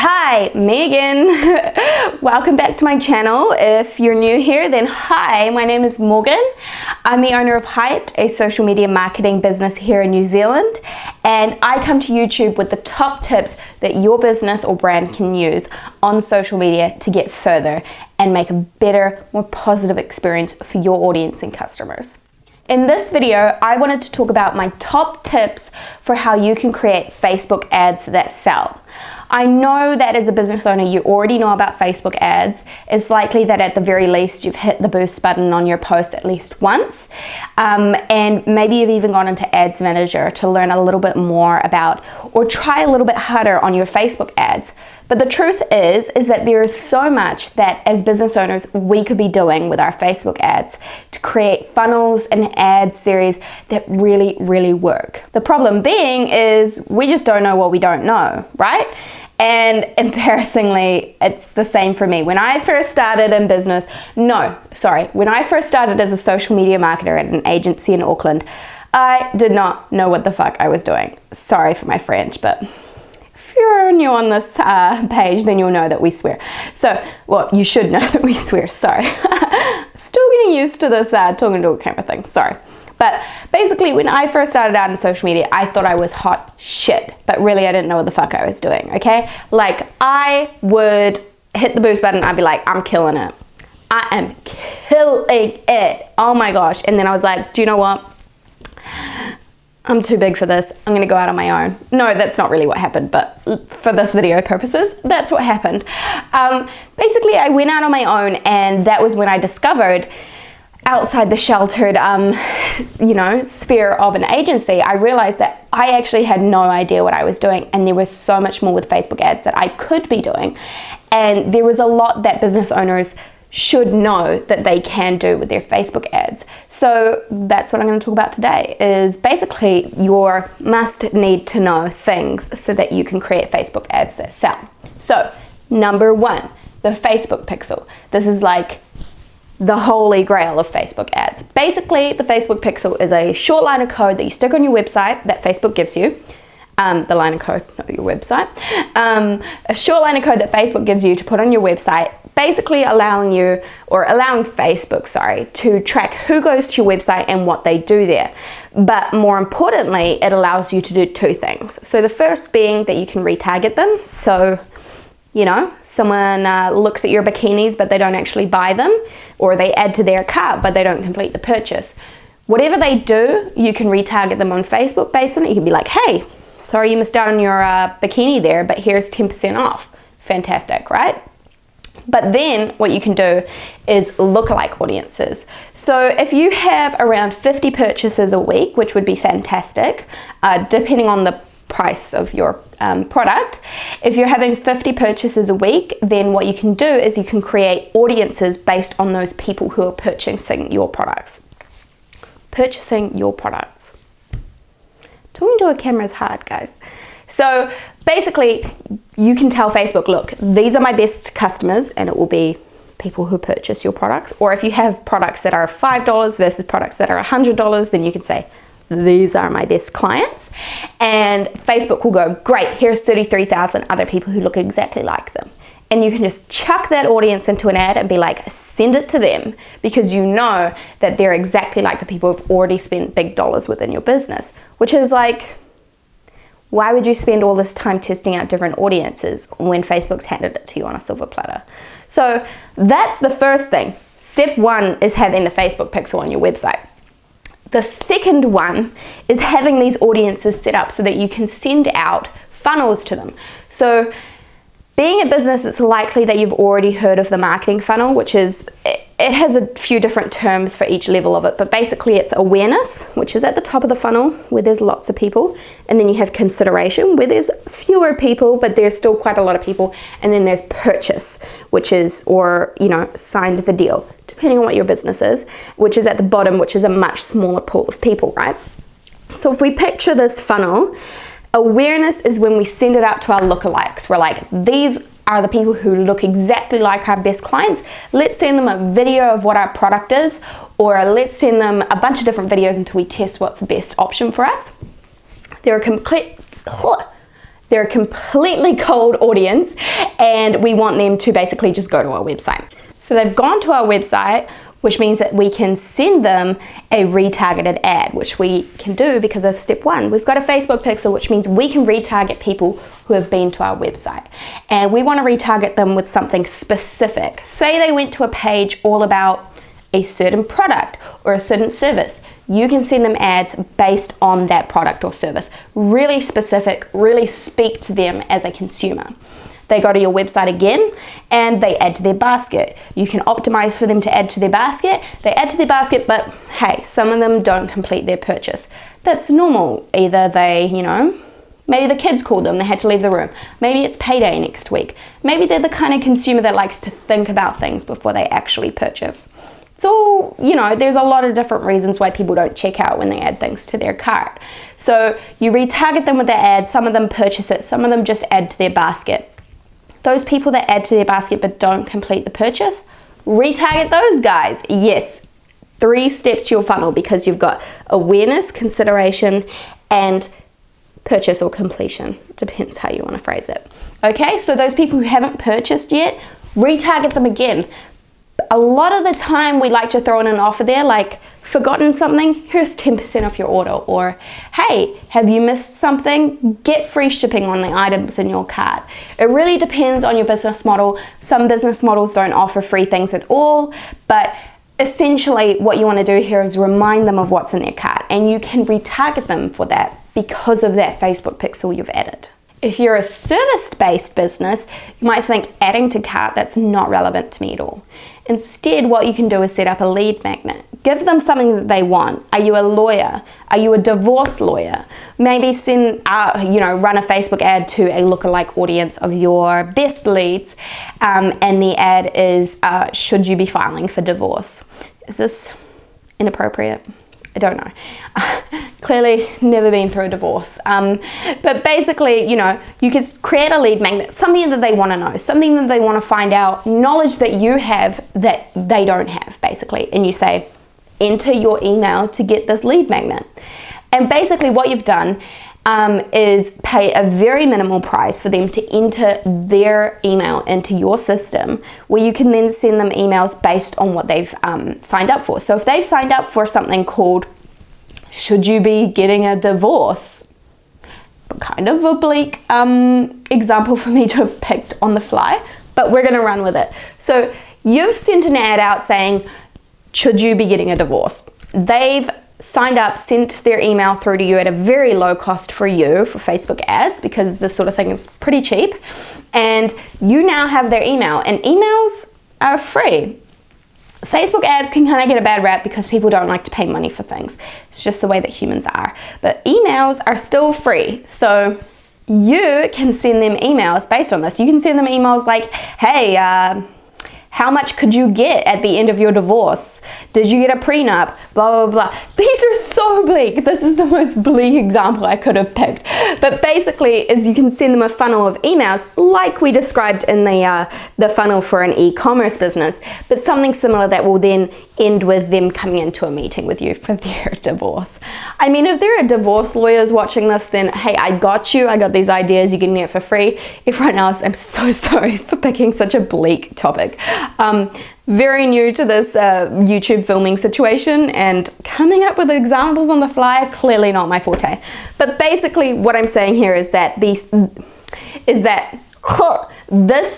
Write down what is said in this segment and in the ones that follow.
Hi, me again. Welcome back to my channel. If you're new here, then hi, my name is Morgan. I'm the owner of Hyped, a social media marketing business here in New Zealand, and I come to YouTube with the top tips that your business or brand can use on social media to get further and make a better, more positive experience for your audience and customers. In this video, I wanted to talk about my top tips for how you can create Facebook ads that sell. I know that as a business owner, you already know about Facebook ads. It's likely that at the very least, you've hit the boost button on your post at least once. And maybe you've even gone into Ads Manager to learn a little bit more about, or try a little bit harder on your Facebook ads. But the truth is that there is so much that as business owners we could be doing with our Facebook ads to create funnels and ad series that really, really work. The problem being is we just don't know what we don't know, right? And embarrassingly, it's the same for me. When I first started in business, when I first started as a social media marketer at an agency in Auckland, I did not know what the fuck I was doing. Sorry for my French, but if you're new on this page, then you'll know that we swear. So, well, you should know that we swear, sorry. Still getting used to this talking to a camera thing, sorry. But basically, when I first started out in social media, I thought I was hot shit, but really I didn't know what the fuck I was doing, okay? Like, I would hit the boost button, I'd be like, I'm killing it. I am killing it. Oh my gosh. And then I was like, do you know what? I'm too big for this. I'm gonna go out on my own. No, that's not really what happened, but for this video purposes, that's what happened. Basically, I went out on my own, and that was when I discovered outside the sheltered, sphere of an agency, I realized that I actually had no idea what I was doing, and there was so much more with Facebook ads that I could be doing. And there was a lot that business owners should know that they can do with their Facebook ads. So that's what I'm going to talk about today, is basically your must need to know things so that you can create Facebook ads that sell. So number one, the Facebook pixel. This is like the holy grail of Facebook ads. Basically, the Facebook pixel is a short line of code that you stick on your website that Facebook gives you. The line of code, not your website. A short line of code that Facebook gives you to put on your website, basically allowing Facebook, to track who goes to your website and what they do there. But more importantly, it allows you to do two things. So the first being that you can retarget them. So, someone looks at your bikinis, but they don't actually buy them, or they add to their cart, but they don't complete the purchase. Whatever they do, you can retarget them on Facebook based on it. You can be like, hey, sorry you missed out on your bikini there, but here's 10% off. Fantastic, right? But then what you can do is lookalike audiences. So if you have around 50 purchases a week, which would be fantastic, depending on the price of your product. If you're having 50 purchases a week, then what you can do is you can create audiences based on those people who are purchasing your products. Talking to a camera is hard, guys. So basically, you can tell Facebook, look, these are my best customers, and it will be people who purchase your products. Or if you have products that are $5 versus products that are $100, then you can say, these are my best clients. And Facebook will go, great, here's 33,000 other people who look exactly like them. And you can just chuck that audience into an ad and be like, send it to them, because you know that they're exactly like the people who've already spent big dollars within your business, which is like, why would you spend all this time testing out different audiences when Facebook's handed it to you on a silver platter? So that's the first thing. Step one is having the Facebook pixel on your website. The second one is having these audiences set up so that you can send out funnels to them. So being a business, it's likely that you've already heard of the marketing funnel, which is, it has a few different terms for each level of it, but basically it's awareness, which is at the top of the funnel where there's lots of people, and then you have consideration where there's fewer people, but there's still quite a lot of people, and then there's purchase, which is, signed the deal, depending on what your business is, which is at the bottom, which is a much smaller pool of people, right? So if we picture this funnel, awareness is when we send it out to our lookalikes. We're like, these are the people who look exactly like our best clients. Let's send them a video of what our product is, or let's send them a bunch of different videos until we test what's the best option for us. They're a complete They're a completely cold audience, and we want them to basically just go to our website. So they've gone to our website, which means that we can send them a retargeted ad, which we can do because of step 1. We've got a Facebook pixel, which means we can retarget people who have been to our website. And we want to retarget them with something specific. Say they went to a page all about a certain product or a certain service. You can send them ads based on that product or service. Really specific, really speak to them as a consumer. They go to your website again and they add to their basket. You can optimize for them to add to their basket. They add to their basket, but hey, some of them don't complete their purchase. That's normal. Either they, maybe the kids called them, they had to leave the room. Maybe it's payday next week. Maybe they're the kind of consumer that likes to think about things before they actually purchase. It's all, there's a lot of different reasons why people don't check out when they add things to their cart. So you retarget them with their ads. Some of them purchase it. Some of them just add to their basket. Those people that add to their basket but don't complete the purchase, retarget those guys. Yes, 3 steps to your funnel because you've got awareness, consideration, and purchase or completion. Depends how you want to phrase it. Okay, so those people who haven't purchased yet, retarget them again. A lot of the time we like to throw in an offer there like, forgotten something, here's 10% off your order, or hey, have you missed something? Get free shipping on the items in your cart. It really depends on your business model. Some business models don't offer free things at all, but essentially what you want to do here is remind them of what's in their cart, and you can retarget them for that because of that Facebook pixel you've added. If you're a service-based business, you might think adding to cart, that's not relevant to me at all. Instead, what you can do is set up a lead magnet. Give them something that they want. Are you a lawyer? Are you a divorce lawyer? Maybe run a Facebook ad to a lookalike audience of your best leads, and the ad is, should you be filing for divorce? Is this inappropriate? I don't know. Clearly never been through a divorce. But basically, you could create a lead magnet, something that they want to know, something that they want to find out, knowledge that you have that they don't have, basically. And you say, enter your email to get this lead magnet. And basically what you've done is pay a very minimal price for them to enter their email into your system, where you can then send them emails based on what they've signed up for. So if they've signed up for something called, should you be getting a divorce? Kind of a bleak example for me to have picked on the fly, but we're gonna run with it. So you've sent an ad out saying, should you be getting a divorce? They've signed up, sent their email through to you at a very low cost for you for Facebook ads, because this sort of thing is pretty cheap, and you now have their email, and emails are free. Facebook ads can kind of get a bad rap because people don't like to pay money for things. It's just the way that humans are. But emails are still free. So you can send them emails based on this. You can send them emails like, hey, how much could you get at the end of your divorce? Did you get a prenup? Blah, blah, blah. These are so bleak. This is the most bleak example I could have picked. But basically, is you can send them a funnel of emails like we described in the funnel for an e-commerce business, but something similar that will then end with them coming into a meeting with you for their divorce. I mean, if there are divorce lawyers watching this, then hey, I got you. I got these ideas. You can get it for free. Everyone else, I'm so sorry for picking such a bleak topic. Very new to this YouTube filming situation, and coming up with examples on the fly, clearly not my forte. But basically what I'm saying here is that this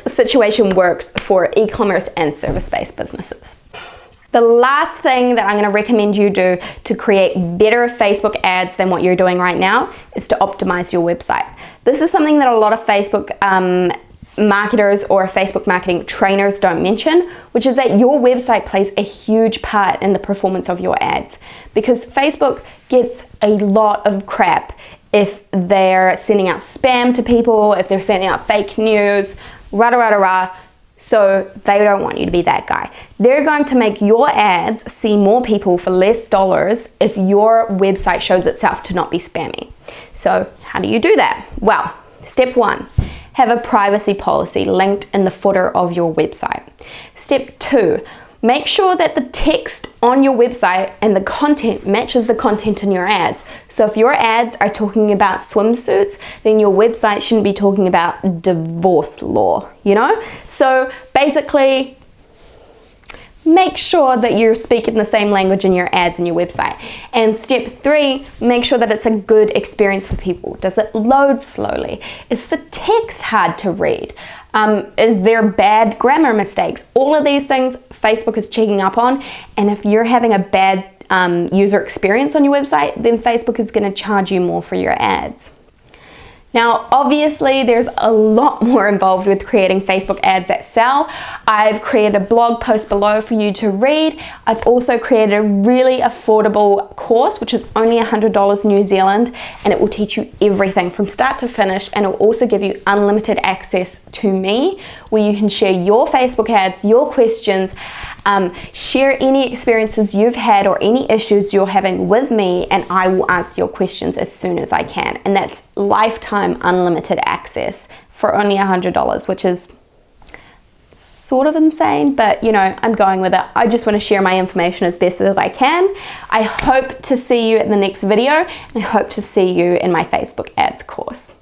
situation works for e-commerce and service-based businesses. The last thing that I'm going to recommend you do to create better Facebook ads than what you're doing right now is to optimize your website. This is something that a lot of Facebook marketers or Facebook marketing trainers don't mention, which is that your website plays a huge part in the performance of your ads, because Facebook gets a lot of crap if they're sending out spam to people, if they're sending out fake news, rah. So they don't want you to be that guy. They're going to make your ads see more people for less dollars if your website shows itself to not be spammy. So how do you do that? Well, step 1, have a privacy policy linked in the footer of your website. Step 2, make sure that the text on your website and the content matches the content in your ads. So if your ads are talking about swimsuits, then your website shouldn't be talking about divorce law, you know? So basically, make sure that you're speaking the same language in your ads and your website. And step 3, make sure that it's a good experience for people. Does it load slowly? Is the text hard to read? Is there bad grammar mistakes? All of these things Facebook is checking up on, and if you're having a bad user experience on your website, then Facebook is going to charge you more for your ads. Now, obviously, there's a lot more involved with creating Facebook ads that sell. I've created a blog post below for you to read. I've also created a really affordable course, which is only $100 New Zealand, and it will teach you everything from start to finish, and it will also give you unlimited access to me, where you can share your Facebook ads, your questions, share any experiences you've had or any issues you're having with me, and I will answer your questions as soon as I can. And that's lifetime unlimited access for only $100, which is sort of insane, but you know, I'm going with it. I just want to share my information as best as I can. I hope to see you in the next video, and I hope to see you in my Facebook ads course.